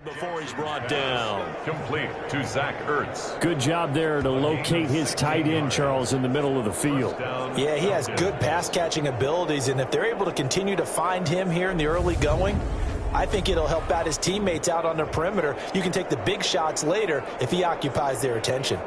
Before he's brought down. Complete to Zach Ertz. Good job there to locate his tight end, Charles, in the middle of the field. Yeah, he has good pass-catching abilities, and if they're able to continue to find him here in the early going, I think it'll help out his teammates out on the perimeter. You can take the big shots later if he occupies their attention.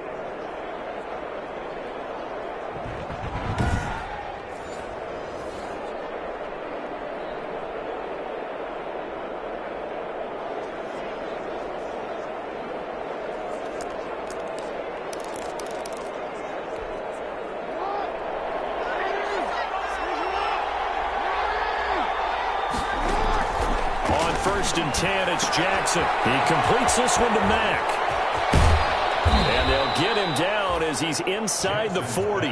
First and 10, it's Jackson. He completes this one to Mack. And they'll get him down as he's inside the 40.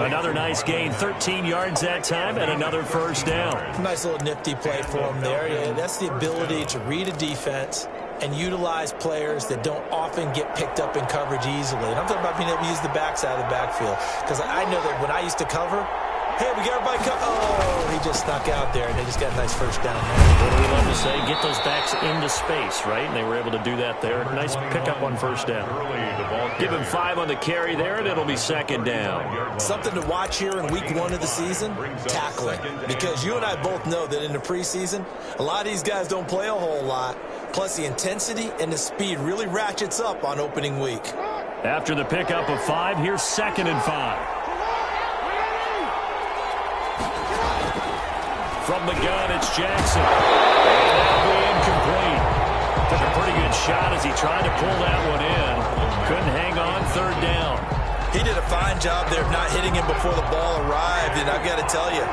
Another nice gain, 13 yards that time, and another first down. Nice little nifty play for him there. Yeah, that's the ability to read a defense and utilize players that don't often get picked up in coverage easily. And I'm talking about being able to use the backside of the backfield. Because I know that when I used to cover, hey, we got everybody covered. Oh, he just snuck out there, and they just got a nice first down there. What do we love to say? Get those backs into space, right? And they were able to do that there. Nice pickup on first down. Give him 5 on the carry there, and it'll be second down. Something to watch here in week 1 of the season, tackling. Because you and I both know that in the preseason, a lot of these guys don't play a whole lot. Plus, the intensity and the speed really ratchets up on opening week. After the pickup of 5, here's second and 5. From the gun, it's Jackson. And that'll be incomplete. Took a pretty good shot as he tried to pull that one in. Couldn't hang on, third down. He did a fine job there of not hitting him before the ball arrived. And I've got to tell you,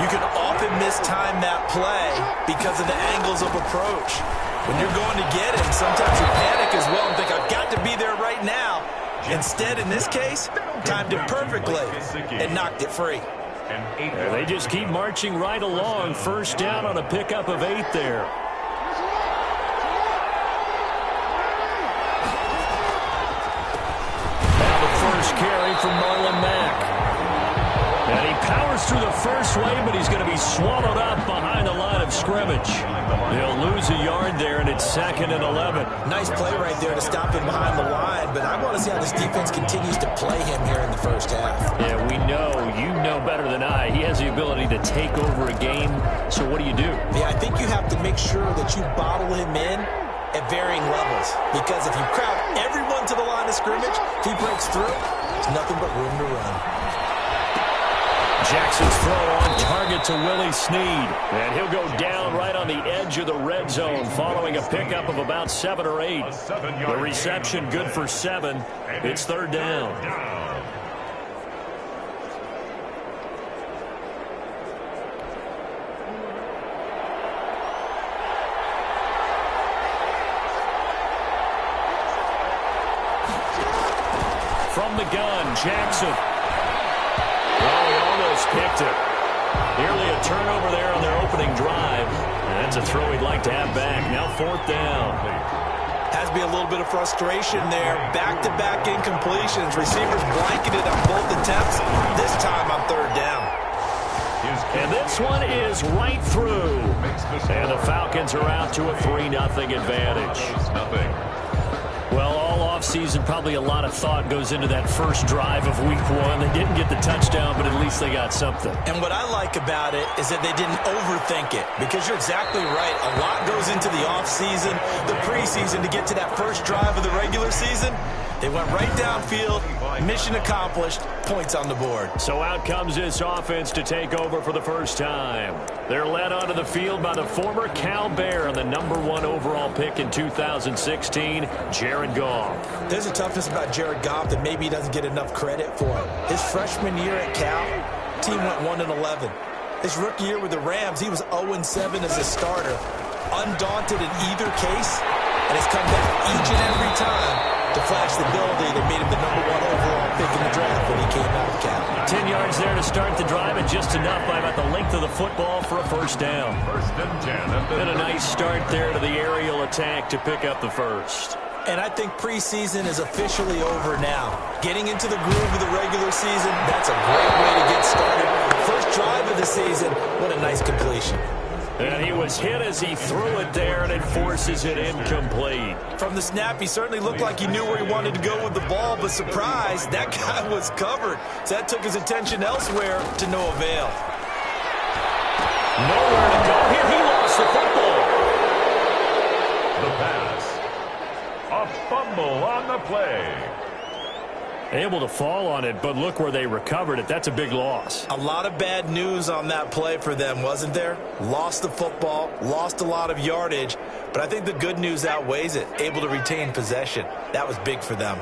you can often mistime that play because of the angles of approach. When you're going to get him, sometimes you panic as well and think, I've got to be there right now. Instead, in this case, timed it perfectly and knocked it free. And they just keep marching right along. First down on a pickup of 8 there. Now the first carry from Marlon Mack. And he powers through the first wave, but he's going to be swallowed up behind the line of scrimmage. They'll lose a yard there, and it's second and 11. Nice play right there to stop him behind the line, but I want to see how this defense continues to play him here in the first half. Yeah, we know, you know better than I, he has the ability to take over a game. So what do you do? Yeah, I think you have to make sure that you bottle him in at varying levels, because if you crowd everyone to the line of scrimmage, if he breaks through, there's nothing but room to run. Jackson's throw on target to Willie Snead. And he'll go down right on the edge of the red zone following a pickup of about 7 or 8. The reception good for 7. It's third down. From the gun, Jackson. Picked it. Nearly a turnover there on their opening drive. And that's a throw he'd like to have back. Now fourth down. Has to be a little bit of frustration there. Back-to-back incompletions. Receivers blanketed on both attempts. This time on third down. And this one is right through. And the Falcons are out to a 3-0 advantage. Well, all offseason, probably a lot of thought goes into that first drive of week 1. They didn't get the touchdown, but at least they got something. And what I like about it is that they didn't overthink it, because you're exactly right. A lot goes into the offseason, the preseason, to get to that first drive of the regular season. They went right downfield, mission accomplished, points on the board. So out comes this offense to take over for the first time. They're led onto the field by the former Cal Bear and the #1 overall pick in 2016, Jared Goff. There's a toughness about Jared Goff that maybe he doesn't get enough credit for. His freshman year at Cal, team went 1-11. His rookie year with the Rams, he was 0-7 as a starter. Undaunted in either case, and has come back each and every time to flash the ability that made him the #1 overall pick in the draft when he came out of Cal. 10 yards there to start the drive, and just enough by about the length of the football for a first down. First and 10. And a nice start there to the aerial attack to pick up the first. And I think preseason is officially over now. Getting into the groove of the regular season, that's a great way to get started. First drive of the season, what a nice completion. And he was hit as he threw it there, and it forces it incomplete. From the snap, he certainly looked like he knew where he wanted to go with the ball, but surprise, that guy was covered. So that took his attention elsewhere to no avail. Nowhere to go here. He lost the football. The pass. A fumble on the play. Able to fall on it, but look where they recovered it. That's a big loss. A lot of bad news on that play for them, wasn't there? Lost the football, lost a lot of yardage, but I think the good news outweighs it. Able to retain possession. That was big for them.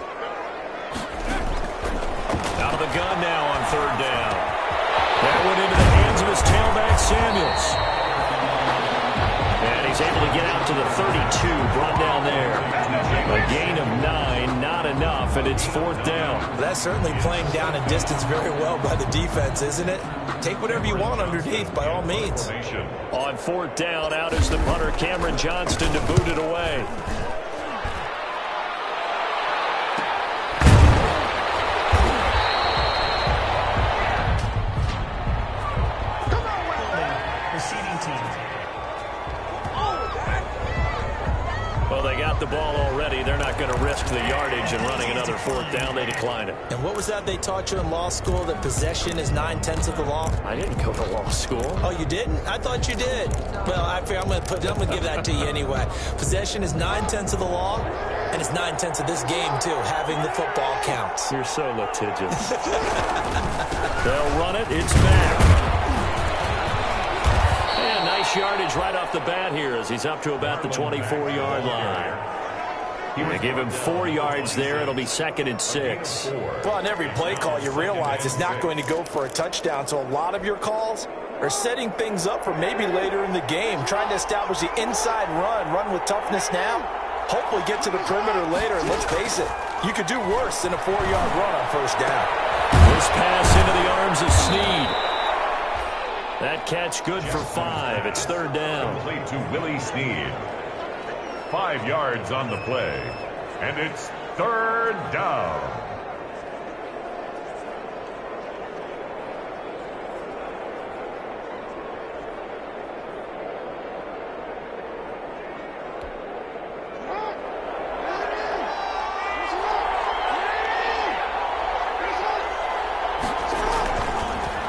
Out of the gun now on third down. That went into the hands of his tailback, Samuels. And he's able to get out to the 32, brought down there. A gain of 9, not enough, and it's fourth down. That's certainly playing down and distance very well by the defense, isn't it? Take whatever you want underneath, by all means. On fourth down, out is the punter, Cameron Johnston, to boot it away. Well, they got the ball already. They're not going to risk the yardage and running another fourth down. They decline it. And what was that they taught you in law school, that possession is 9/10 of the law? I didn't go to law school. Oh, you didn't? I thought you did. Well, I figure I'm going to give that to you anyway. Possession is 9/10 of the law, and it's 9/10 of this game, too. Having the football counts. You're so litigious. They'll run it. It's back. And nice yardage right off the bat here as he's up to about the 24-yard line. They give him 4 yards there. It'll be 2nd and 6. Well, on every play call, you realize it's not going to go for a touchdown. So a lot of your calls are setting things up for maybe later in the game, trying to establish the inside run with toughness now. Hopefully get to the perimeter later. And let's face it, you could do worse than a 4-yard run on first down. This pass into the arms of Snead. That catch good for 5. It's third down. Complete to Willie Snead. 5 yards on the play. And it's third down.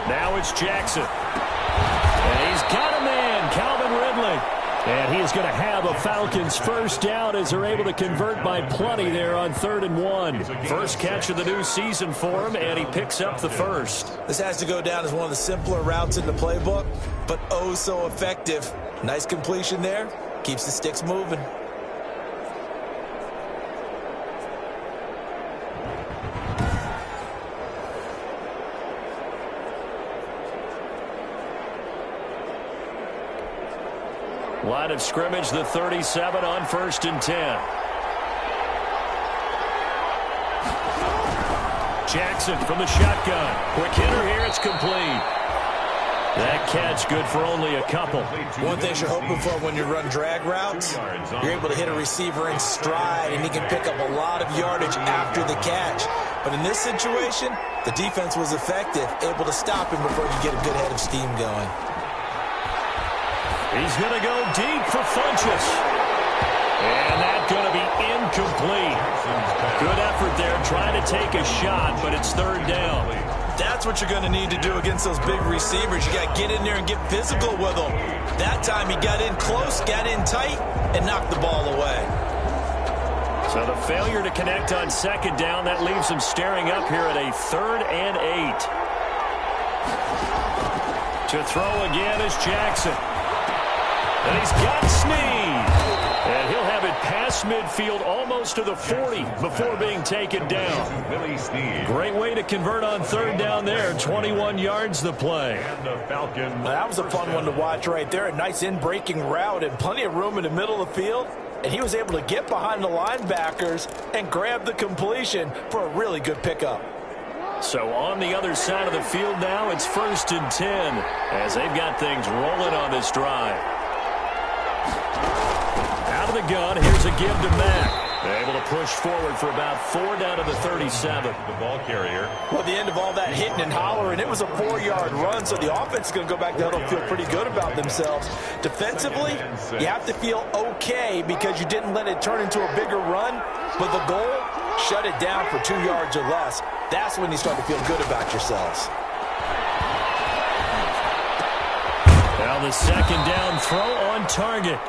Now it's Jackson. And he's got a man, Calvin Ridley. And he is going to have a Falcons first down as they're able to convert by plenty there on 3rd and 1. First catch of the new season for him, and he picks up the first. This has to go down as one of the simpler routes in the playbook, but oh so effective. Nice completion there. Keeps the sticks moving. Line of scrimmage, the 37 on 1st and 10. Jackson from the shotgun. Quick hitter here, it's complete. That catch good for only a couple. One thing you're hoping for when you run drag routes, you're able to hit a receiver in stride, and he can pick up a lot of yardage after the catch. But in this situation, the defense was effective, able to stop him before he get a good head of steam going. He's going to go deep for Funchess. And that's going to be incomplete. Good effort there trying to take a shot, but it's third down. That's what you're going to need to do against those big receivers. You got to get in there and get physical with them. That time he got in close, got in tight, and knocked the ball away. So the failure to connect on 2nd down, that leaves him staring up here at a 3rd and 8. To throw again is Jackson. And he's got Snead. And he'll have it past midfield almost to the 40 before being taken down. Great way to convert on 3rd down there. 21 yards the play. That was a fun one to watch right there. A nice in-breaking route and plenty of room in the middle of the field. And he was able to get behind the linebackers and grab the completion for a really good pickup. So on the other side of the field now, it's 1st and 10 as they've got things rolling on this drive. Out of the gun, here's a give to Mack. Able to push forward for about 4 down to the 37. The ball carrier. Well, at the end of all that hitting and hollering, it was a 4-yard run, so the offense is going to go back down and feel pretty good about themselves. Defensively, you have to feel okay because you didn't let it turn into a bigger run, but the goal, shut it down for 2 yards or less. That's when you start to feel good about yourselves. Now the second down throw on target.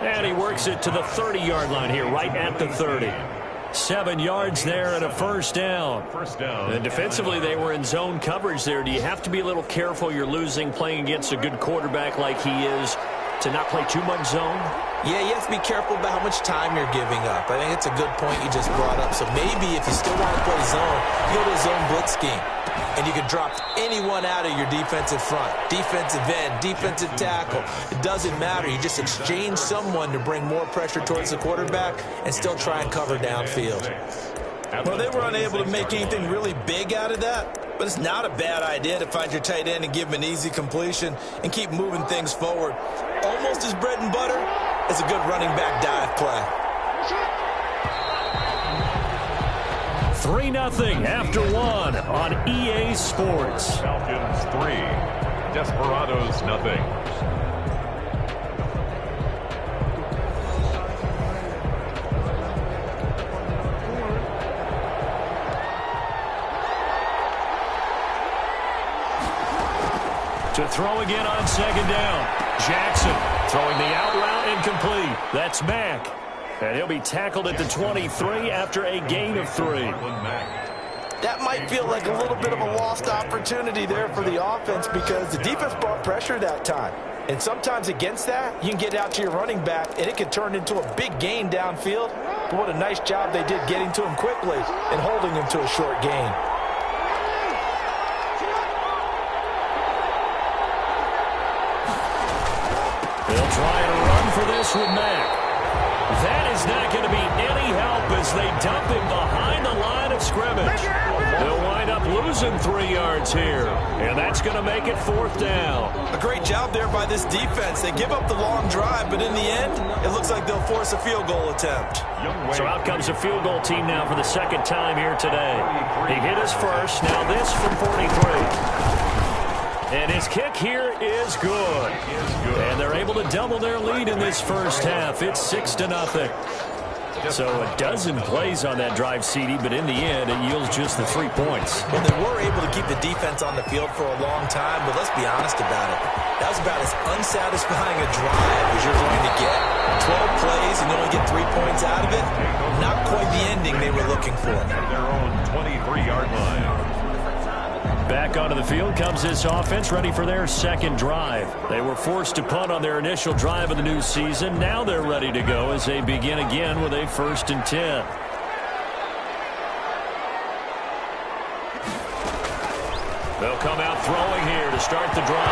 And he works it to the 30-yard line here, right at the 30. 7 yards there and a first down. And defensively, they were in zone coverage there. Do you have to be a little careful you're losing playing against a good quarterback like he is to not play too much zone? Yeah, you have to be careful about how much time you're giving up. I think it's a good point you just brought up. So maybe if you still want to play zone, you go to a zone blitz scheme. And you can drop anyone out of your defensive front, defensive end, defensive tackle. It doesn't matter. You just exchange someone to bring more pressure towards the quarterback and still try and cover downfield. Well, they were unable to make anything really big out of that, but it's not a bad idea to find your tight end and give him an easy completion and keep moving things forward. Almost as bread and butter as a good running back dive play. 3-0 after 1 on EA Sports. Falcons 3, Desperados nothing. To throw again on second down. Jackson throwing the out route incomplete. That's Mack. And he'll be tackled at the 23 after a gain of 3. That might feel like a little bit of a lost opportunity there for the offense because the defense brought pressure that time. And sometimes against that, you can get out to your running back, and it can turn into a big gain downfield. But what a nice job they did getting to him quickly and holding him to a short gain. They'll try and run for this with Mack. That is not going to be any help as they dump him behind the line of scrimmage. They'll wind up losing 3 yards here, and that's going to make it 4th down. A great job there by this defense. They give up the long drive, but in the end, it looks like they'll force a field goal attempt. So out comes a field goal team now for the second time here today. He hit us first. Now this from 43. And his kick here is good. And they're able to double their lead in this first half. It's 6-0. So a dozen plays on that drive, CD, but in the end, it yields just the 3 points. Well, they were able to keep the defense on the field for a long time, but let's be honest about it. That was about as unsatisfying a drive as you're going to get. 12 plays and you only get 3 points out of it. Not quite the ending they were looking for. Their own 23-yard line. Back onto the field comes this offense, ready for their second drive. They were forced to punt on their initial drive of the new season. Now they're ready to go as they begin again with a 1st and 10. They'll come out throwing here to start the drive.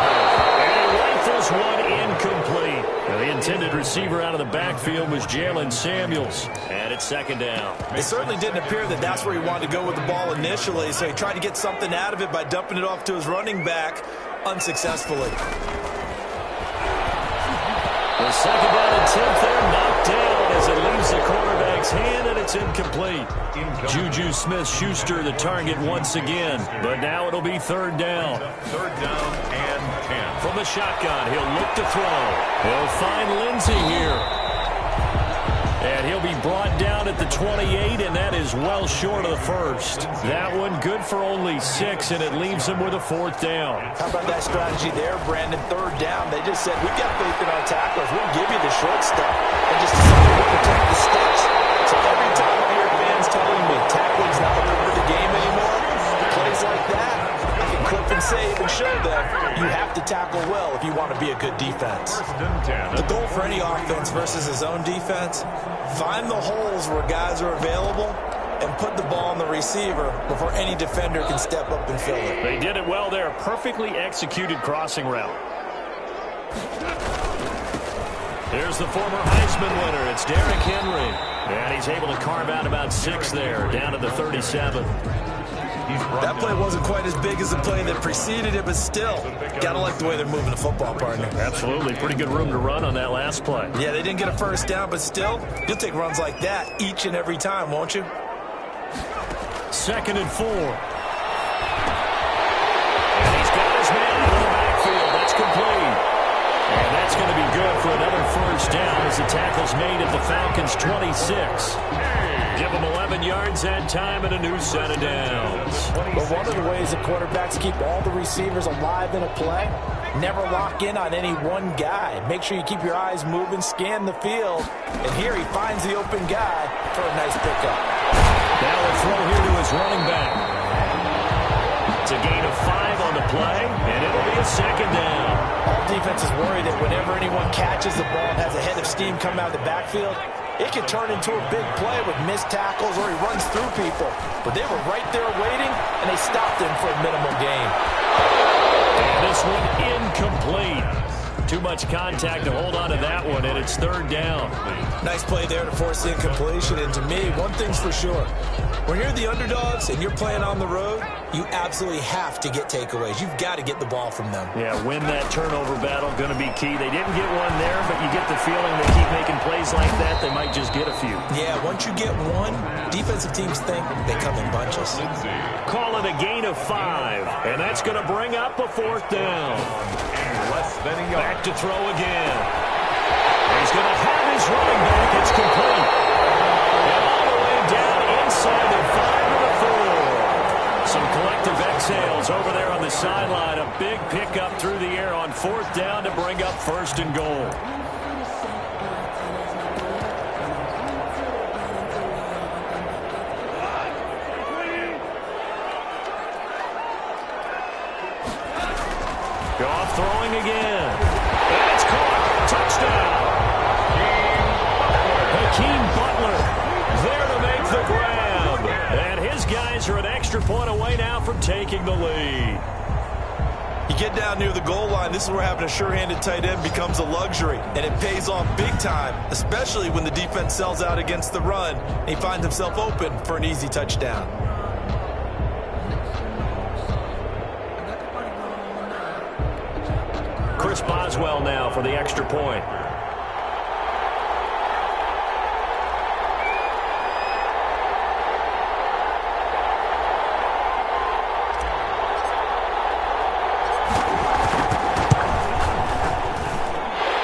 And he rifles one incomplete. Now, the intended receiver out of the backfield was Jalen Samuels. And it's 2nd down. It certainly didn't appear that that's where he wanted to go with the ball initially, so he tried to get something out of it by dumping it off to his running back unsuccessfully. The 2nd down and 10th there, knocked down as it leaves the quarterback's hand, and it's incomplete. Juju Smith-Schuster the target once again, but now it'll be 3rd down. 3rd down and 10. From the shotgun, he'll look to throw. He'll find Lindsey here. And he'll be brought down at the 28, and that is well short of the first. That one good for only 6, and it leaves him with a 4th down. How about that strategy there, Brandon? 3rd down. They just said, we've got faith in our tacklers. We'll give you the short stuff. And just decided to protect the sticks. So every time I hear fans telling me tackling's not a part of the game anymore, plays like that, I can clip and save and show them you have to tackle well if you want to be a good defense. 1st and 10. The goal for any offense versus his own defense, find the holes where guys are available and put the ball on the receiver before any defender can step up and fill it. They did it well there. Perfectly executed crossing route. Here's the former Heisman winner. It's Derrick Henry. And he's able to carve out about 6 there, down to the 37. That play wasn't quite as big as the play that preceded it, but still, got to like the way they're moving the football, partner. Absolutely. Pretty good room to run on that last play. Yeah, they didn't get a first down, but still, you'll take runs like that each and every time, won't you? 2nd and 4. And he's got his man in the backfield. That's complete. And that's going to be good for another first down as the tackle's made at the Falcons' 26. Give them 11 yards that time and a new set of downs. But one of the ways that quarterbacks keep all the receivers alive in a play, never lock in on any one guy. Make sure you keep your eyes moving, scan the field, and here he finds the open guy for a nice pickup. Now a throw here to his running back. It's a gain of 5 on the play, and it'll be a 2nd down. All defenses worry that whenever anyone catches the ball and has a head of steam come out of the backfield, it can turn into a big play with missed tackles or he runs through people. But they were right there waiting, and they stopped him for a minimal gain. And this one incomplete. Too much contact to hold on to that one, and it's 3rd down. Nice play there to force the incompletion. And to me, one thing's for sure. When you're the underdogs and you're playing on the road, you absolutely have to get takeaways. You've got to get the ball from them. Yeah, win that turnover battle, going to be key. They didn't get one there, but you get the feeling they keep making plays like that, they might just get a few. Yeah, once you get one, defensive teams think they come in bunches. Call it a gain of 5, and that's going to bring up a 4th down. Less than a yard. Back to throw again. He's going to have his running back. It's complete. And all the way down inside the 5 to the 4. Some collective exhales over there on the sideline. A big pickup through the air on 4th down to bring up 1st and goal. Goff throwing again. And it's caught. Touchdown. Hakeem Butler there to make the grab. And his guys are an extra point away now from taking the lead. You get down near the goal line, this is where having a sure-handed tight end becomes a luxury. And it pays off big time, especially when the defense sells out against the run. And he finds himself open for an easy touchdown. Chris Boswell now for the extra point.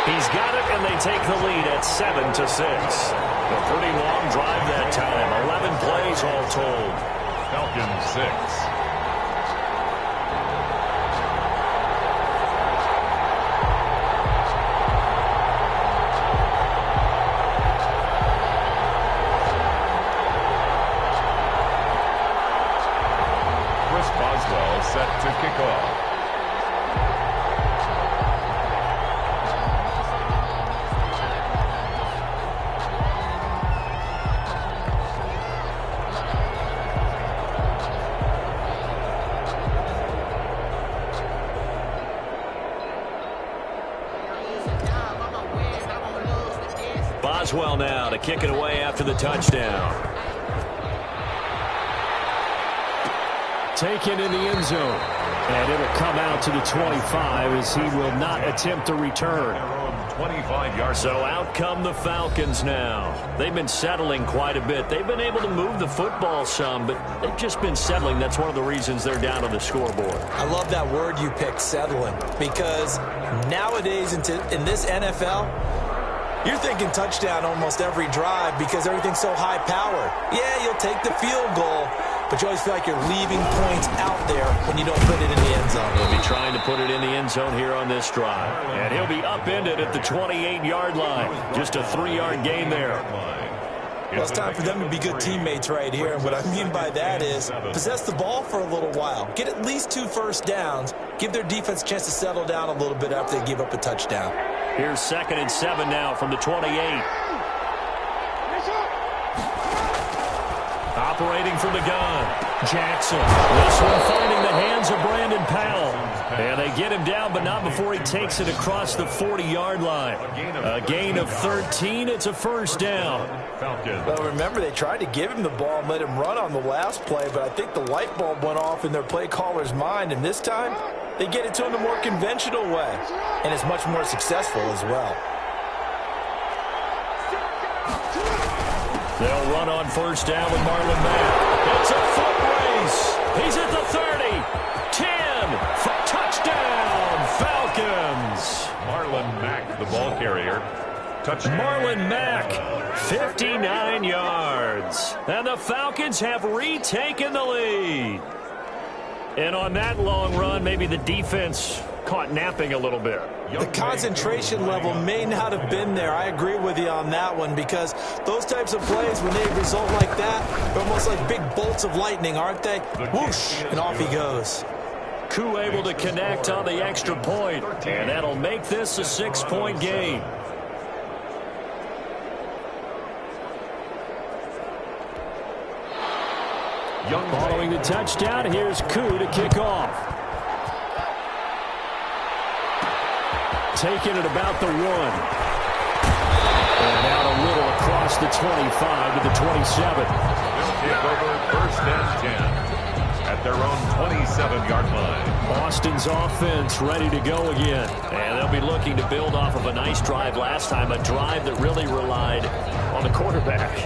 He's got it, and they take the lead at 7-6. A pretty long drive that time. 11 plays all told. Falcons 6. Set to kick off. Boswell now to kick it away after the touchdown. Taken in the end zone. And it'll come out to the 25 as he will not attempt a return. 25 yards. So out come the Falcons now. They've been settling quite a bit. They've been able to move the football some, but they've just been settling. That's one of the reasons they're down on the scoreboard. I love that word you picked, settling, because nowadays in this NFL, you're thinking touchdown almost every drive because everything's so high powered. Yeah, you'll take the field goal, but you always feel like you're leaving points out there when you don't put it in the end zone. He'll be trying to put it in the end zone here on this drive. And he'll be upended at the 28-yard line. Just a 3-yard gain there. Well, it's time for them to be good teammates right here. And what I mean by that is possess the ball for a little while. Get at least 2 first downs. Give their defense a chance to settle down a little bit after they give up a touchdown. Here's 2nd and 7 now from the 28. operating from the gun. Jackson. This one finding the hands of Brandon Powell. And they get him down, but not before he takes it across the 40-yard line. A gain of 13. It's a first down. Well, remember, they tried to give him the ball and let him run on the last play, but I think the light bulb went off in their play caller's mind, and this time they get it to him the more conventional way, and it's much more successful as well. They'll run on first down with Marlon Mack. It's a foot race. He's at the 30, 10, touchdown, Falcons. Marlon Mack, the ball carrier. Touchdown. Marlon Mack, 59 yards. And the Falcons have retaken the lead. And on that long run, maybe the defense caught napping a little bit. The concentration level may not have been there. I agree with you on that one, because those types of plays, when they result like that, they're almost like big bolts of lightning, aren't they? Whoosh, and off he goes. Koo able to connect on the extra point, and that'll make this a 6-point game. Following the touchdown, here's Koo to kick off. Taking it about the 1. And out a little across the 25 to the 27. They'll take over first and 10 at their own 27-yard line. Boston's offense ready to go again. And they'll be looking to build off of a nice drive last time, a drive that really relied on the quarterback.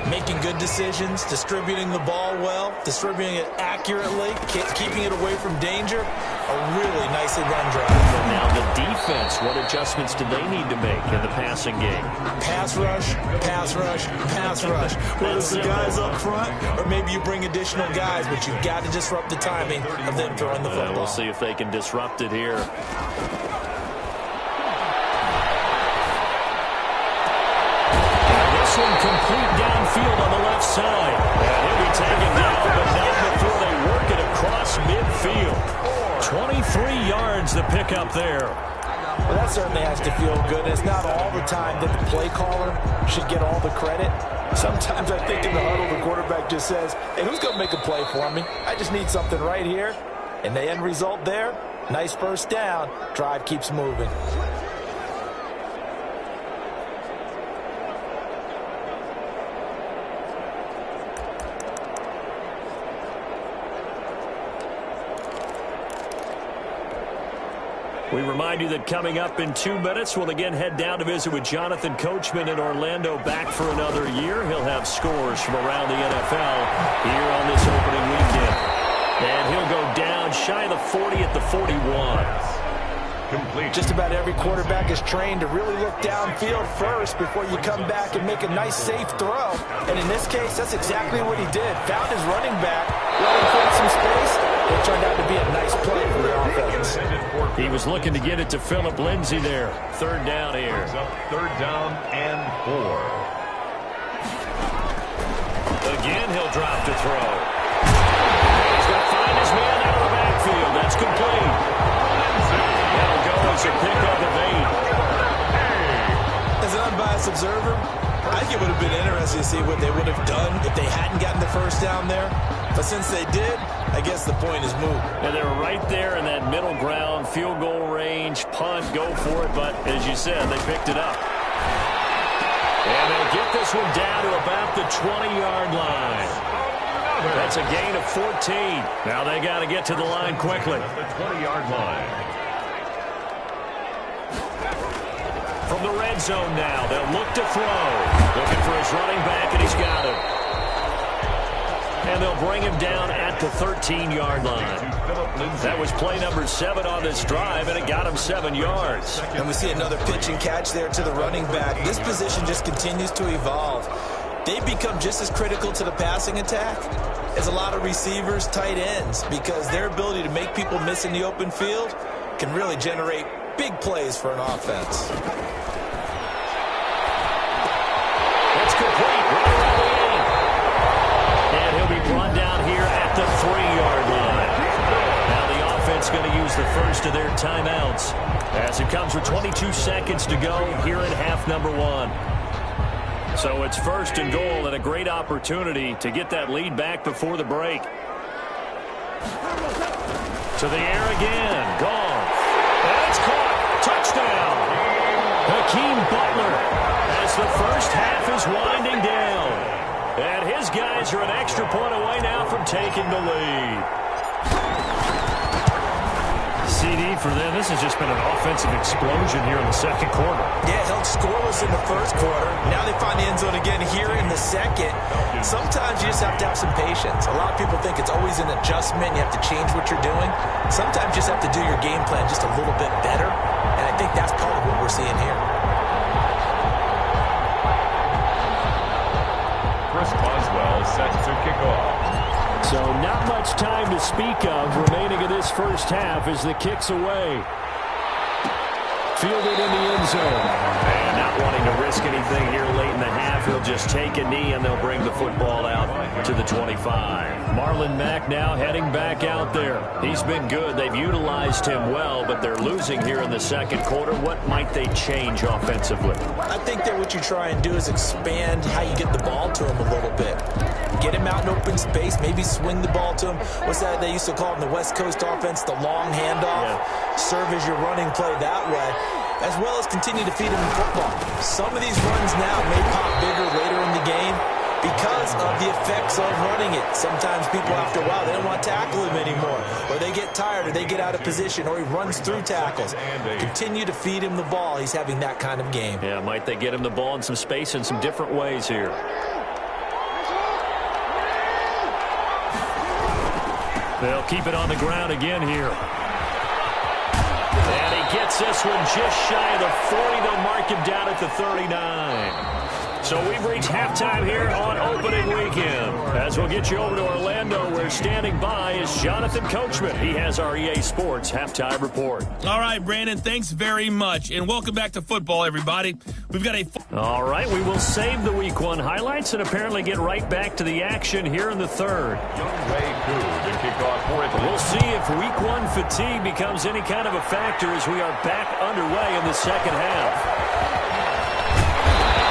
Making good decisions, distributing the ball well, distributing it accurately, keeping it away from danger. A really nicely run drive. And now the defense, what adjustments do they need to make in the passing game? Pass rush, pass rush, pass rush. Whether it's the guys up front or maybe you bring additional guys, but you've got to disrupt the timing of them throwing the football. We'll see if they can disrupt it here. This one complete downfield on the left side. And he'll be taken down, but not before they work it across midfield. 23 yards the pickup there. Well, that certainly has to feel good. It's not all the time that the play caller should get all the credit. Sometimes I think in the huddle the quarterback just says, hey, who's going to make a play for me? I just need something right here. And the end result there, nice first down. Drive keeps moving. We remind you that coming up in 2 minutes, we'll again head down to visit with Jonathan Coachman in Orlando, back for another year. He'll have scores from around the NFL here on this opening weekend. And he'll go down shy of the 40 at the 41. Complete. Just about every quarterback is trained to really look downfield first before you come back and make a nice, safe throw. And in this case, that's exactly what he did. Found his running back, let him put some space. It turned out to be a nice play for the offense. He was looking to get it to Phillip Lindsay there. Third down here. Third down and 4. Again, he'll drop to throw. He's going to find his man out of the backfield. That's complete. That'll go as a pickup of 8. As an unbiased observer, I think it would have been interesting to see what they would have done if they hadn't gotten the first down there. But since they did, I guess the point is moot. And they were right there in that middle ground, field goal range, punt, go for it. But as you said, they picked it up. And they'll get this one down to about the 20-yard line. That's a gain of 14. Now they got to get to the line quickly. The 20-yard line. From the red zone now, they'll look to throw. Looking for his running back, and he's got him. And they'll bring him down at the 13-yard line. That was play number 7 on this drive, and it got him 7 yards. And we see another pitch and catch there to the running back. This position just continues to evolve. They become just as critical to the passing attack as a lot of receivers, tight ends, because their ability to make people miss in the open field can really generate big plays for an offense. That's complete. Right around the 8. And he'll be brought down here at the 3-yard line. Now the offense going to use the first of their timeouts as it comes with 22 seconds to go here in half number 1. So it's first and goal and a great opportunity to get that lead back before the break. To the air again. Gone. And it's caught. Touchdown. Hakeem Butler as the first half is winding down. And his guys are an extra point away now from taking the lead. CD for them. This has just been an offensive explosion here in the second quarter. Yeah, held scoreless in the first quarter. Now they find the end zone again here in the second. Sometimes you just have to have some patience. A lot of people think it's always an adjustment. You have to change what you're doing. Sometimes you just have to do your game plan just a little bit better. And I think that's part of what we're seeing here. Chris Boswell set to kick off. So not much time to speak of remaining in this first half as the kick's away. Fielded in the end zone. And not wanting to risk anything here late in the half, he'll just take a knee and they'll bring the football out to the 25. Marlon Mack now heading back out there. He's been good. They've utilized him well, but they're losing here in the second quarter. What might they change offensively? I think that what you try and do is expand how you get the ball to him a little bit. Get him out in open space, maybe swing the ball to him. What's that they used to call in the West Coast offense, the long handoff? Yeah. Serve as your running play that way, as well as continue to feed him the football. Some of these runs now may pop bigger later in the game because of the effects of running it. Sometimes people, after a while, they don't want to tackle him anymore, or they get tired, or they get out of position, or he runs through tackles. Continue to feed him the ball. He's having that kind of game. Yeah, might they get him the ball in some space in some different ways here. They'll keep it on the ground again here. And he gets this one just shy of the 40. They'll mark him down at the 39. So we've reached halftime here on opening weekend. As we'll get you over to Orlando, where standing by is Jonathan Coachman. He has our EA Sports halftime report. All right, Brandon, thanks very much. And welcome back to football, everybody. We've got All right, we will save the Week 1 highlights and apparently get right back to the action here in the third. We'll see if Week 1 fatigue becomes any kind of a factor as we are back underway in the second half.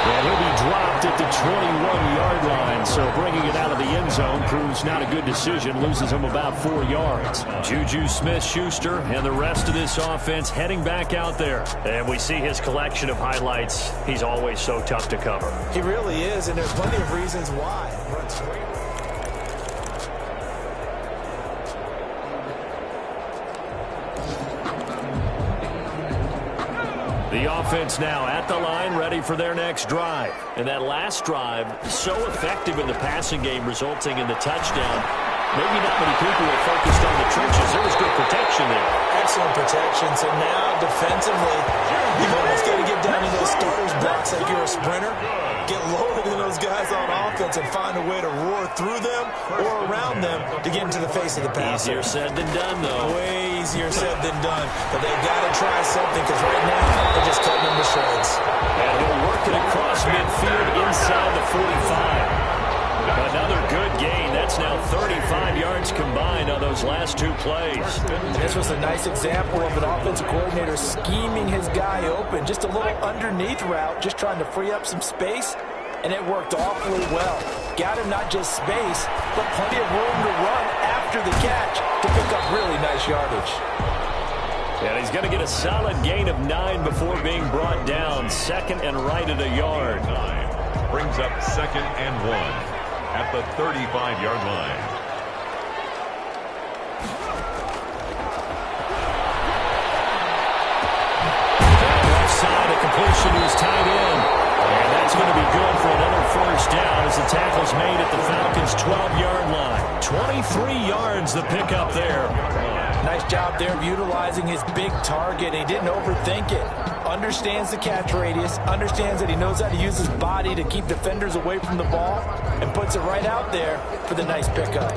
And he'll be dropped at the 21-yard line, so bringing it out of the end zone proves not a good decision, loses him about 4 yards. Juju Smith-Schuster and the rest of this offense heading back out there. And we see his collection of highlights. He's always so tough to cover. He really is, and there's plenty of reasons why. He runs straight. The offense now at the line, ready for their next drive. And that last drive, so effective in the passing game, resulting in the touchdown. Maybe not many people were focused on the trenches. There was good protection there. Excellent protection. So now, defensively, you've almost got to get down to those starters blocks like you're a sprinter. Get lower than those guys on offense and find a way to roar through them or around them to get into the face of the passer. Easier said than done, though. Way easier said than done. But they've got to try something because right now they're just cutting them to shreds. And he'll work it across midfield inside the 45. Another good gain. That's now 35 yards combined on those last 2 plays. And this was a nice example of an offensive coordinator scheming his guy open. Just a little underneath route, just trying to free up some space, and it worked awfully well. Got him not just space, but plenty of room to run after the catch to pick up really nice yardage. And he's going to get a solid gain of 9 before being brought down. Second and right at a yard. Brings up 2nd and 1. At the 35-yard line. Left side, a completion to his tight end. And that's going to be good for another first down as the tackle's made at the Falcons' 12-yard line. 23 yards the pickup there. Nice job there of utilizing his big target. He didn't overthink it. Understands the catch radius, understands that he knows how to use his body to keep defenders away from the ball, and puts it right out there for the nice pickup.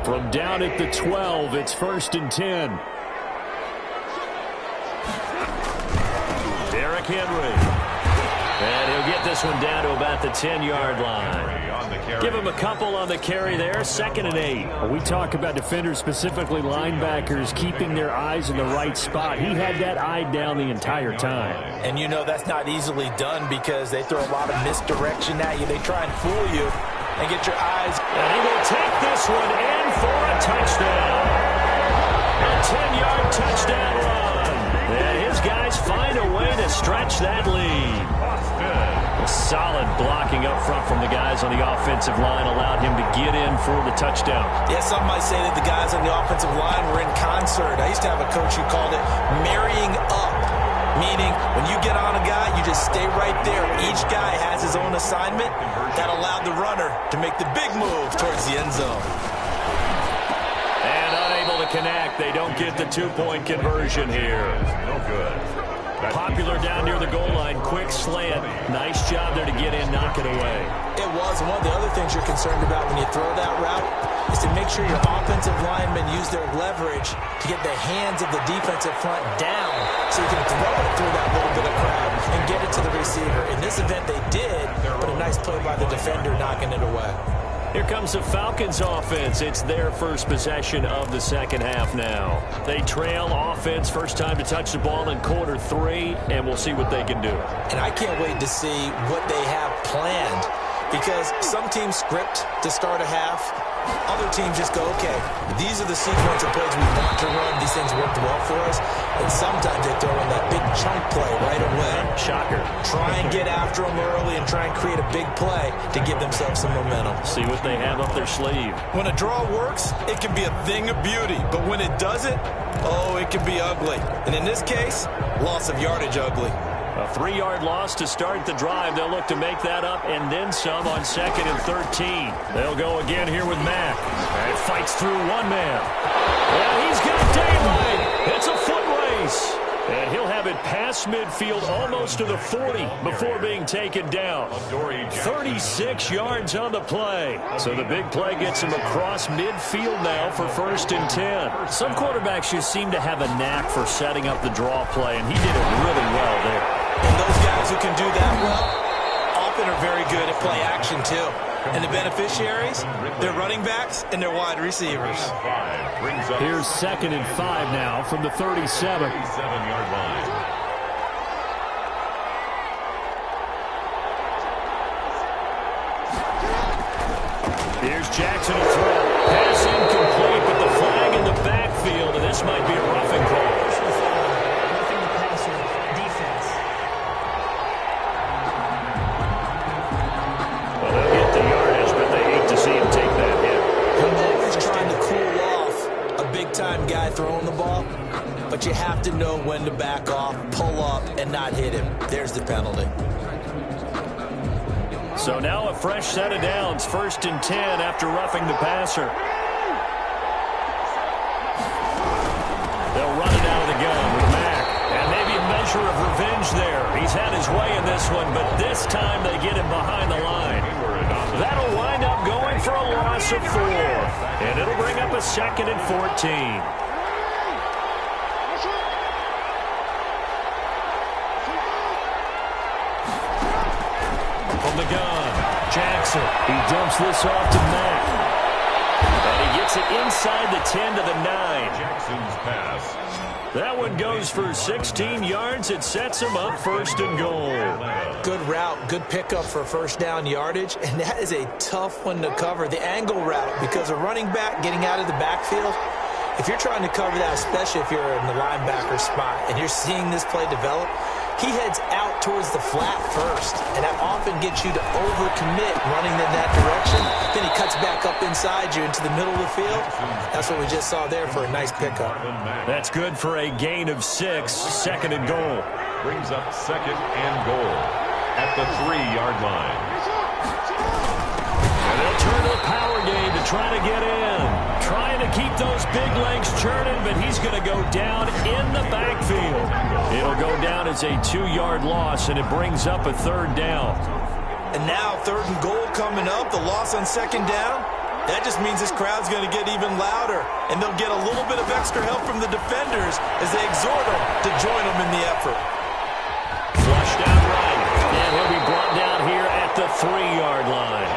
From down at the 12, it's 1st and 10. Derrick Henry. And he'll get this one down to about the 10-yard line. Give him a couple on the carry there, 2nd and 8. Well, we talk about defenders, specifically linebackers, keeping their eyes in the right spot. He had that eye down the entire time. And you know that's not easily done because they throw a lot of misdirection at you. They try and fool you and get your eyes. And he will take this one in for a touchdown. A 10-yard touchdown run. And his guys find a way to stretch that lead. Solid blocking up front from the guys on the offensive line allowed him to get in for the touchdown. Yeah, some might say that the guys on the offensive line were in concert. I used to have a coach who called it marrying up, meaning when you get on a guy, you just stay right there. Each guy has his own assignment. That allowed the runner to make the big move towards the end zone. And unable to connect. They don't get the two-point conversion here. No good. Popular down near the goal line. Quick slant. Nice job there to get in, knock it away. It was. One of the other things you're concerned about when you throw that route is to make sure your offensive linemen use their leverage to get the hands of the defensive front down so you can throw it through that little bit of crowd and get it to the receiver. In this event, they did, but a nice play by the defender knocking it away. Here comes the Falcons offense. It's their first possession of the second half now. They trail offense, first time to touch the ball in quarter 3, and we'll see what they can do. And I can't wait to see what they have planned because some teams script to start a half. Other teams just go, okay, these are the sequence of plays we want to run. These things worked well for us. And sometimes they throw in that big chunk play right away. Shocker. Try and get after them early and try and create a big play to give themselves some momentum. See what they have up their sleeve. When a draw works, it can be a thing of beauty. But when it doesn't, oh, it can be ugly. And in this case, loss of yardage ugly. A 3-yard loss to start the drive. They'll look to make that up and then some on 2nd and 13. They'll go again here with Mack. And fights through one man. And he's got daylight. It's a foot race. And he'll have it past midfield almost to the 40 before being taken down. 36 yards on the play. So the big play gets him across midfield now for 1st and 10. Some quarterbacks just seem to have a knack for setting up the draw play, and he did it really well there. And those guys who can do that well often are very good at play action too. And the beneficiaries, they're running backs and they're wide receivers. Here's 2nd and 5 now from the 37. 37-yard line. Here's Jackson to throw. Pass incomplete, but the flag in the backfield, and this might be a roughing call. Roughing the passer, defense. Well, they'll get the yardage, but they hate to see him take that hit. He's trying to cool off a big-time guy throwing the ball, but you have to know when to back off, pull up, and not hit him. There's the penalty. So now a fresh set of downs, 1st and 10 after roughing the passer. They'll run it out of the gun with Mack. And maybe a measure of revenge there. He's had his way in this one, but this time they get him behind the line. That'll wind up going for a loss of 4. And it'll bring up a 2nd and 14. From the gun, Jackson. He dumps this off to Mack. And he gets it inside the 10 to the 9. Jackson's pass. That one goes for 16 yards. It sets him up 1st and goal. Good route, good pickup for 1st down yardage, and that is a tough one to cover. The angle route, because a running back getting out of the backfield, if you're trying to cover that, especially if you're in the linebacker spot and you're seeing this play develop, he heads out towards the flat first, and that often gets you to overcommit running in that direction. Then he cuts back up inside you into the middle of the field. That's what we just saw there for a nice pickup. That's good for a gain of 6, 2nd and goal. Brings up 2nd and goal at the 3-yard line. And they'll turn to the power game to try to get in. Trying to keep those big legs churning, but he's going to go down in the backfield. It'll go down as a 2-yard loss, and it brings up a 3rd down. And now 3rd and goal coming up, the loss on 2nd down. That just means this crowd's going to get even louder, and they'll get a little bit of extra help from the defenders as they exhort them to join them in the effort. Flushed out right, and he'll be 3-yard line.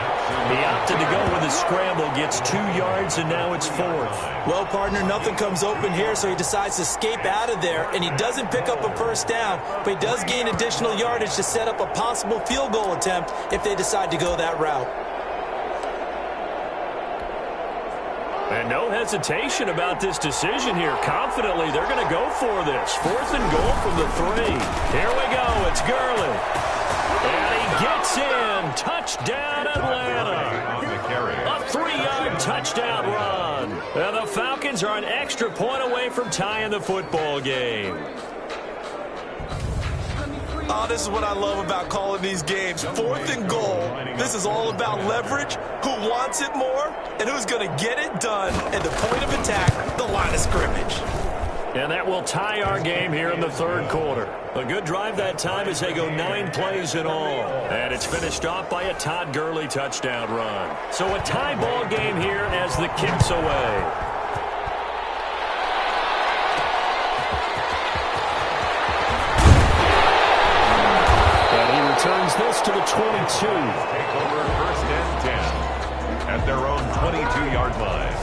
He opted to go with a scramble, gets 2 yards, and now it's 4th. Well, partner, nothing comes open here, so he decides to escape out of there, and he doesn't pick up a first down, but he does gain additional yardage to set up a possible field goal attempt if they decide to go that route. And no hesitation about this decision here. Confidently, they're going to go for this. 4th and goal from the 3. Here we go. It's Gurley. And he gets in. Touchdown, Atlanta. A 3-yard touchdown run. And the Falcons are an extra point away from tying the football game. Oh, this is what I love about calling these games. 4th and goal. This is all about leverage, who wants it more, and who's going to get it done at the point of attack, the line of scrimmage. And that will tie our game here in the 3rd quarter. A good drive that time as they go 9 plays in all. And it's finished off by a Todd Gurley touchdown run. So a tie ball game here as the kick's away. Turns this to the 22. Take over 1st and 10 at their own 22-yard line.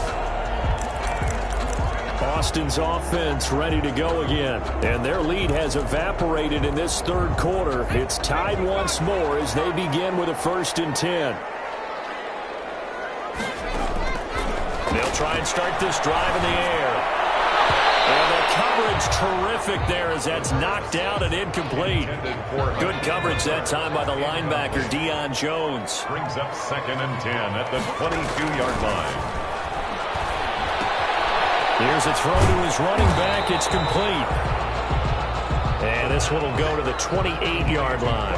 Boston's offense ready to go again. And their lead has evaporated in this 3rd quarter. It's tied once more as they begin with a 1st and 10. They'll try and start this drive in the air. And the coverage terrific there as that's knocked out and incomplete. Good coverage that time by the linebacker, Deion Jones. Brings up 2nd and 10 at the 22-yard line. Here's a throw to his running back. It's complete. And this one will go to the 28-yard line.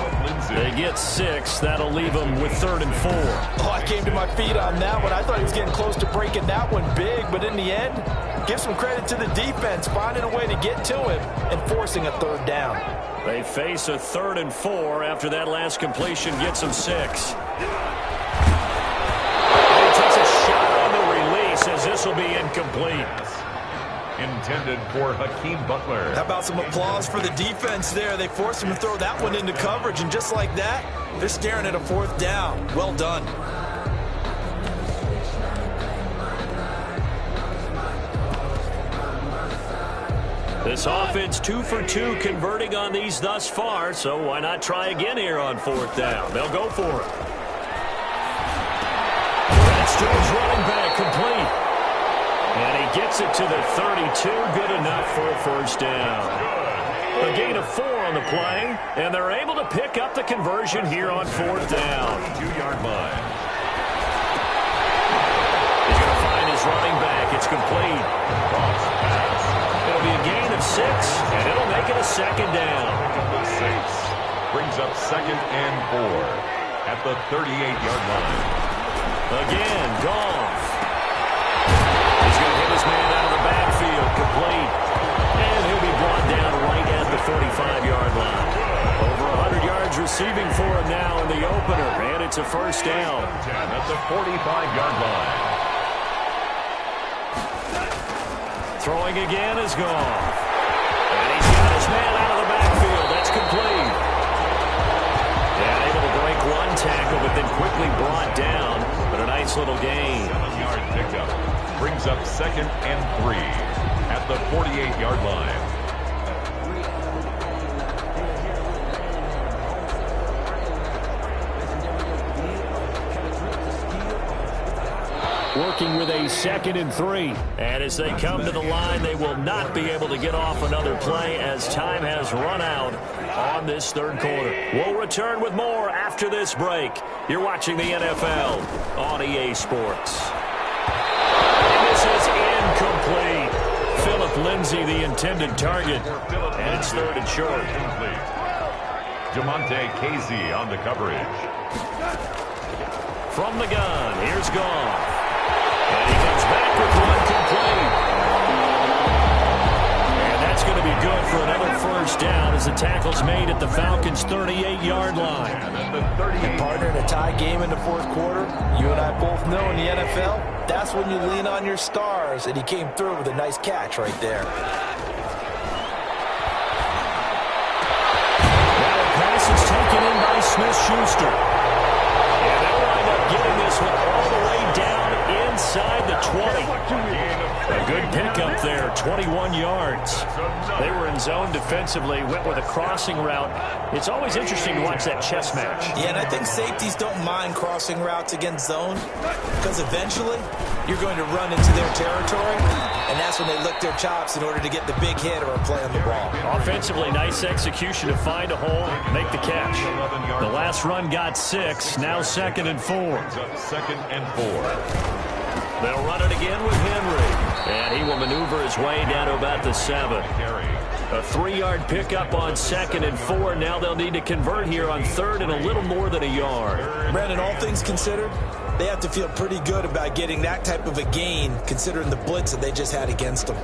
They get 6. That'll leave them with 3rd and 4. Oh, I came to my feet on that one. I thought he was getting close to breaking that one big, but in the end, give some credit to the defense, finding a way to get to him and forcing a 3rd down. They face a 3rd and 4 after that last completion gets them 6. And he takes a shot on the release as this will be incomplete. Intended for Hakeem Butler. How about some applause for the defense there? They forced him to throw that one into coverage, and just like that, they're staring at a 4th down. Well done. This offense 2 for 2 converting on these thus far, so why not try again here on 4th down? They'll go for it. That's to his running back, complete. And he gets it to the 32, good enough for a 1st down. A gain of 4 on the play, and they're able to pick up the conversion here on 4th down. 2-yard line. He's going to find his running back. It's complete. It'll be a gain of 6, and it'll make it a 2nd down. 6 brings up 2nd and 4 at the 38-yard line. Again, Goff. He's going to hit his man out of the backfield, complete. And he'll be brought down right at the 45-yard line. Over 100 yards receiving for him now in the opener, and it's a 1st down. At the 45-yard line. Throwing again is Goff. And he's got his man out of the backfield. That's complete. And able to break one tackle, but then quickly brought down. But a nice little gain. 7-yard pickup. Brings up 2nd and 3 at the 48-yard line. Working with a 2nd and 3. And as they come to the line, they will not be able to get off another play as time has run out on this 3rd quarter. We'll return with more after this break. You're watching the NFL on EA Sports. And this is incomplete. Philip Lindsay, the intended target. And it's 3rd and short. Jamonte Casey on the coverage. From the gun, here's Goff. And he comes back with one complete. And that's going to be good for another 1st down as the tackle's made at the Falcons' 38-yard line. And partner, in a tie game in the 4th quarter, you and I both know in the NFL, that's when you lean on your stars, and he came through with a nice catch right there. Now a pass is taken in by Smith-Schuster. getting this one all the way down inside the 20. A good pickup there, 21 yards. They were in zone defensively, went with a crossing route. It's always interesting to watch that chess match. Yeah, and I think safeties don't mind crossing routes against zone because eventually you're going to run into their territory, and that's when they lick their chops in order to get the big hit or a play on the ball. Offensively, nice execution to find a hole, make the catch. The last run got 6, now 2nd and 4. 2nd and 4. They'll run it again with Henry, and he will maneuver his way down to about the 7. A 3-yard pickup on 2nd and 4. Now they'll need to convert here on 3rd and a little more than a yard. Brandon, all things considered, they have to feel pretty good about getting that type of a gain considering the blitz that they just had against them.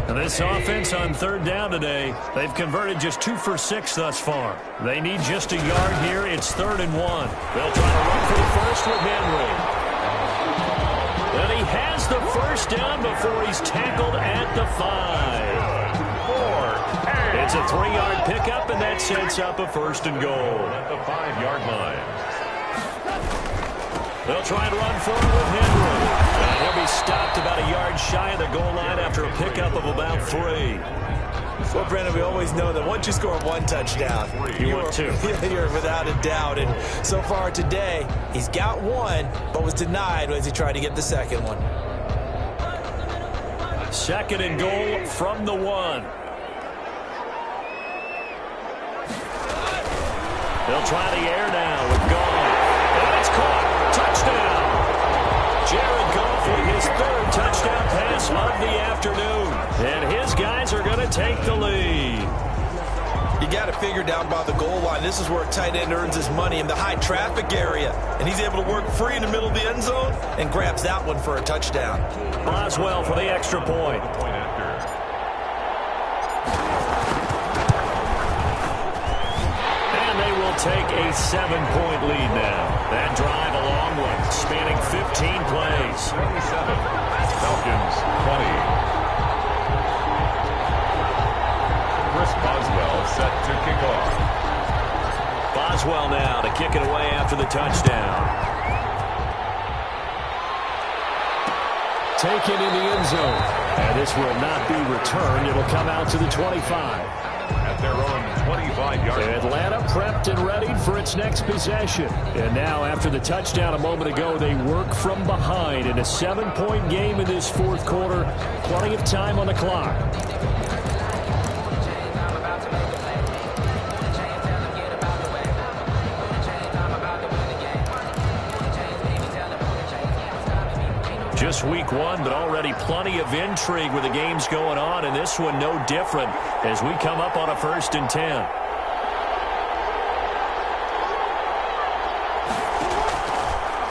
And this offense on 3rd down today, they've converted just 2 for 6 thus far. They need just a yard here. It's 3rd and 1. They'll try to run for the first with Henry. And he has the first down before he's tackled at the 5. It's a 3-yard pickup, and that sets up a 1st and goal. At the 5-yard line. They'll try and run forward with Henry. And he'll be stopped about a yard shy of the goal line after a pickup of about 3. Well, Brandon, we always know that once you score 1 touchdown, you want 2. You're without a doubt. And so far today, he's got 1, but was denied as he tried to get the 2nd one. 2nd and goal from the 1. They'll try the air now with Goff. And it's caught. Touchdown. Jared Goff with his 3rd touchdown pass of the afternoon. And his guys are going to take the lead. You got to figure down by the goal line. This is where a tight end earns his money in the high traffic area. And he's able to work free in the middle of the end zone and grabs that one for a touchdown. Boswell for the extra point. Take a 7-point lead now. That drive a long one, spanning 15 plays. 27. Falcons 20. Chris Boswell set to kick off. Boswell now to kick it away after the touchdown. Taken in the end zone. And this will not be returned. It'll come out to the 25. At their own 25-yard line. Atlanta prepped and ready for its next possession. And now, after the touchdown a moment ago, they work from behind in a 7-point game in this 4th quarter. Plenty of time on the clock. Just week 1, but already plenty of intrigue with the games going on, and this one no different as we come up on a 1st and 10.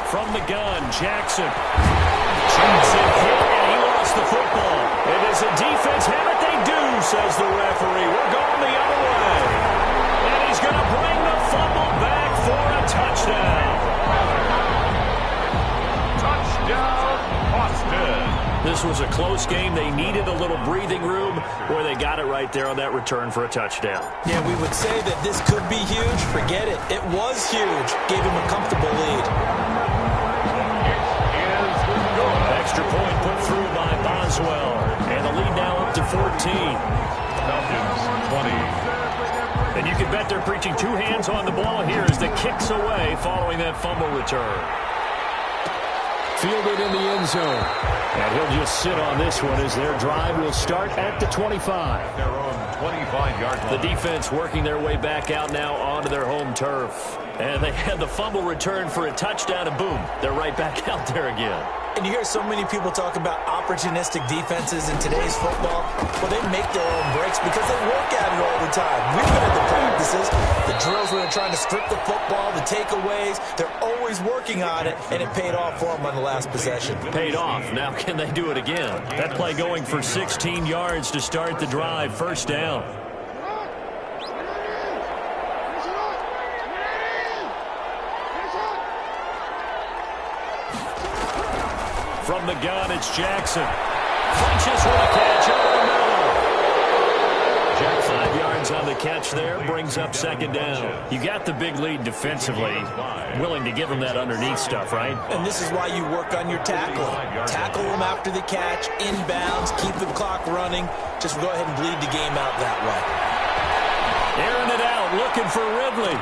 From the gun, Jackson. Jackson hit, and he lost the football. It is a defense hit, but they do, says the referee. We're going the other way. And he's going to bring the fumble back for a touchdown. Touchdown, Boston. This was a close game. They needed a little breathing room where they got it right there on that return for a touchdown. Yeah, we would say that this could be huge. Forget it. It was huge. Gave him a comfortable lead. Extra point put through by Boswell. And the lead now up to 14. Falcons 20. And you can bet they're preaching 2 hands on the ball here as the kick's away following that fumble return. Fielded in the end zone. And he'll just sit on this one as their drive will start at the 25. Their own 25-yard line. The defense working their way back out now onto their home turf. And they had the fumble return for a touchdown, and boom, they're right back out there again. And you hear so many people talk about opportunistic defenses in today's football. Well, they make their own breaks because they work at it all the time. We've been at the practices, the drills where they're trying to script the football, the takeaways. They're always working on it, and it paid off for them on the last possession. Paid off. Now can they do it again? That play going for 16 yards to start the drive. 1st down. From the gun, it's Jackson. Punches with a catch over the middle. yards on the catch there. Brings up second down. You got the big lead defensively. Willing to give them that underneath stuff, right? And this is why you work on your tackling. Tackle them after the catch, inbounds, keep the clock running. Just go ahead and bleed the game out that way. Airing it out, looking for Ridley.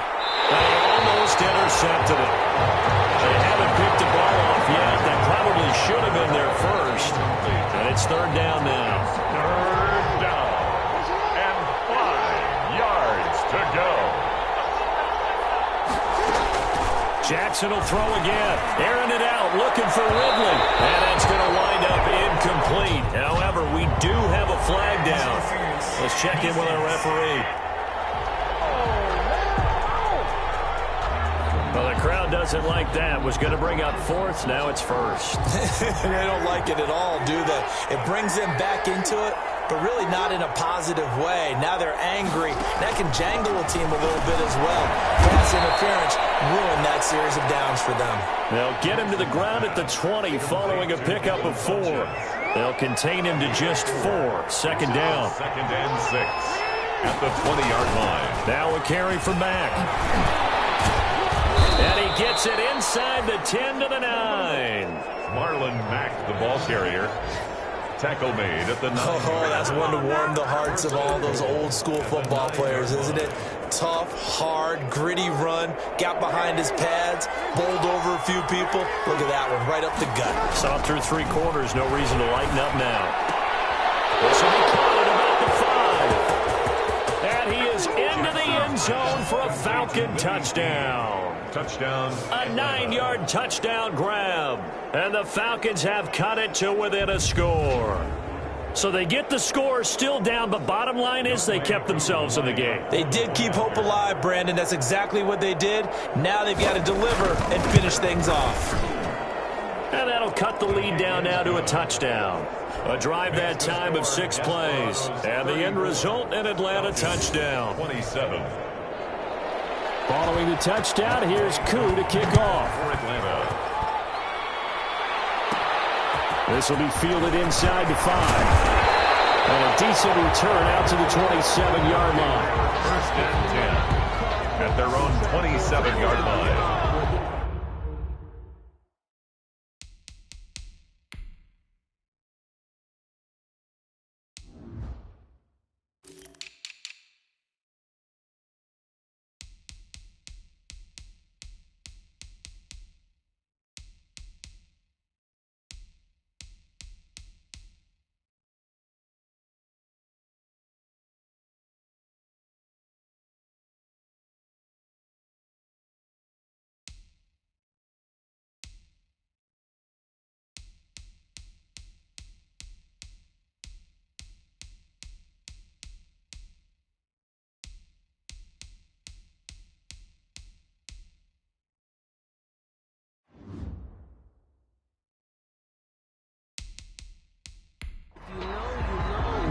They almost intercepted it. They haven't picked the ball off yet. That probably should have been there first. And it's third down now. Third down. And 5 yards to go. Jackson will throw again. Airing it out, looking for Ridley. And it's going to wind up incomplete. However, we do have a flag down. Let's check in with our referee. Well, the crowd doesn't like that. Was going to bring up fourth. Now it's first. They don't like it at all, do they? It brings them back into it, but really not in a positive way. Now they're angry. That can jangle a team a little bit as well. Pass interference ruined that series of downs for them. They'll get him to the ground at the 20 following a pickup of 4. They'll contain him to just 4. Second down. Second and 6 at the 20-yard line. Now a carry from Mack. And he gets it inside the 10 to the 9. Marlon Mack, the ball carrier. Tackle made at the 9. Oh, that's one to warm the hearts of all those old-school football players, isn't it? Tough, hard, gritty run. Got behind his pads. Bowled over a few people. Look at that one, right up the gut. Saw through 3 quarters. No reason to lighten up now. This will be caught at about the 5. And he is into the end zone for a Falcon touchdown. Touchdown. A 9-yard touchdown grab. And the Falcons have cut it to within a score. So they get the score still down, but bottom line is they kept themselves in the game. They did keep hope alive, Brandon. That's exactly what they did. Now they've got to deliver and finish things off. And that'll cut the lead down now to a touchdown. A drive that time of 6 plays. And the end result, an Atlanta touchdown. 27. Following the touchdown, here's Koo to kick off. For Atlanta. This will be fielded inside the 5. And a decent return out to the 27-yard line. First and 10 at their own 27-yard line.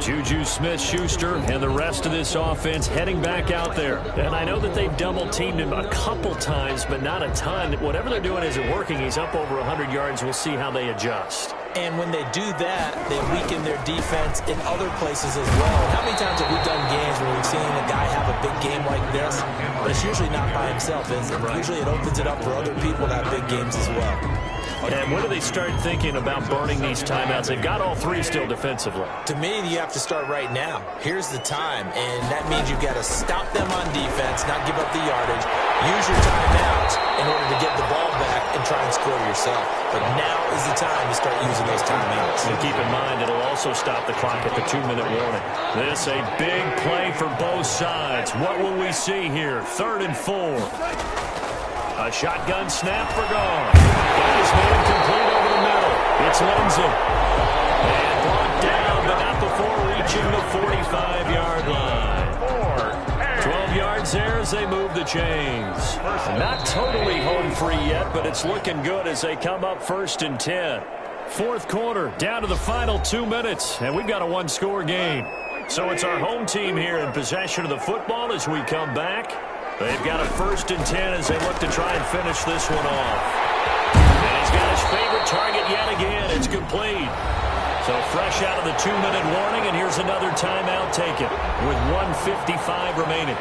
Juju Smith-Schuster and the rest of this offense heading back out there. And I know that they've double-teamed him a couple times, but not a ton. Whatever they're doing isn't working. He's up over 100 yards. We'll see how they adjust. And when they do that, they weaken their defense in other places as well. How many times have we done games where we've seen a guy have a big game like this? But it's usually not by himself, is it? Usually it opens it up for other people to have big games as well. And when do they start thinking about burning these timeouts? They've got all 3 still defensively. To me, you have to start right now. Here's the time, and that means you've got to stop them on defense, not give up the yardage. Use your timeouts in order to get the ball back and try and score yourself. But now is the time to start using those timeouts. And keep in mind, it'll also stop the clock at the 2-minute warning. This a big play for both sides. What will we see here? 3rd and 4. A shotgun snap for Gar. That is made complete over the middle. It's Lindsey. And brought down, but not before reaching the 45-yard line. 12 yards there as they move the chains. Not totally home free yet, but it's looking good as they come up 1st and 10. 4th quarter, down to the final 2 minutes, and we've got a 1-score game. So it's our home team here in possession of the football as we come back. They've got a 1st and 10 as they look to try and finish this one off. And he's got his favorite target yet again. It's complete. So fresh out of the 2-minute warning, and here's another timeout taken with 1:55 remaining.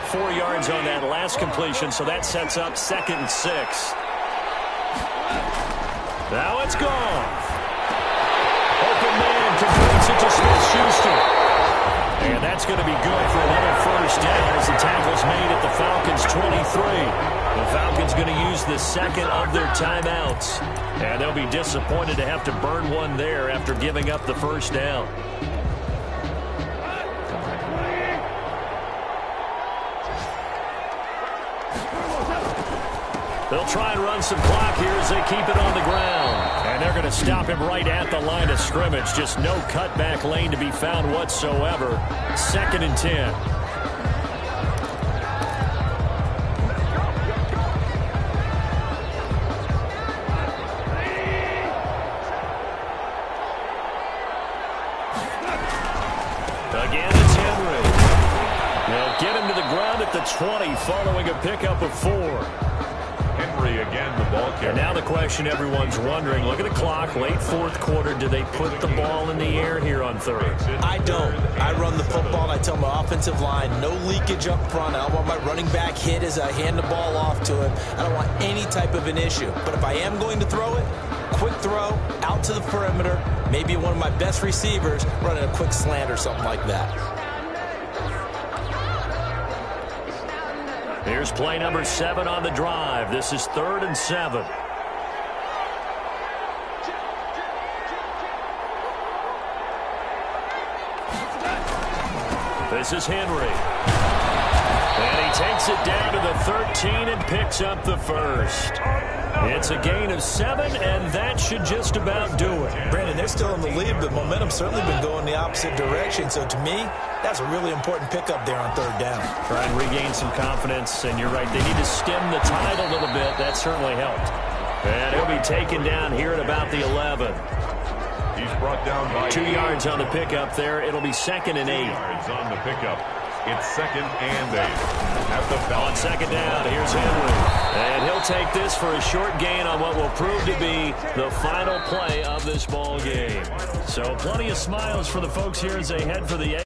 4 yards on that last completion, so that sets up 2nd and 6. Now it's gone. Open man converts it to Smith-Schuster. And that's going to be good for another first down as the tackle's made at the Falcons' 23. The Falcons going to use the second of their timeouts. And they'll be disappointed to have to burn one there after giving up the first down. They'll try and run some clock here as they keep it on the ground. And they're going to stop him right at the line of scrimmage. Just no cutback lane to be found whatsoever. 2nd and 10. Again, it's Henry. They'll get him to the ground at the 20 following a pickup of 4. Henry again, the ball carrier. And now the question everyone's wondering, look at the clock, late 4th quarter, do they put the ball in the air here on 3rd? I don't. I run the football, and I tell my offensive line, no leakage up front. I don't want my running back hit as I hand the ball off to him. I don't want any type of an issue. But if I am going to throw it, quick throw, out to the perimeter, maybe one of my best receivers running a quick slant or something like that. Here's play number 7 on the drive. This is 3rd and 7. This is Henry. And he takes it down to the 13 and picks up the first. It's a gain of 7, and that should just about do it. Brandon, they're still in the lead, but momentum's certainly been going the opposite direction. So to me, that's a really important pickup there on 3rd down. Try and regain some confidence, and you're right. They need to stem the tide a little bit. That certainly helped. And he'll be taken down here at about the 11. He's brought down by 2 yards on the pickup there. It'll be 2nd and 8. 2 yards on the pickup. It's 2nd and 8. At the On 2nd down, here's Henry. And he'll take this for a short gain on what will prove to be the final play of this ball game. So plenty of smiles for the folks here as they head for the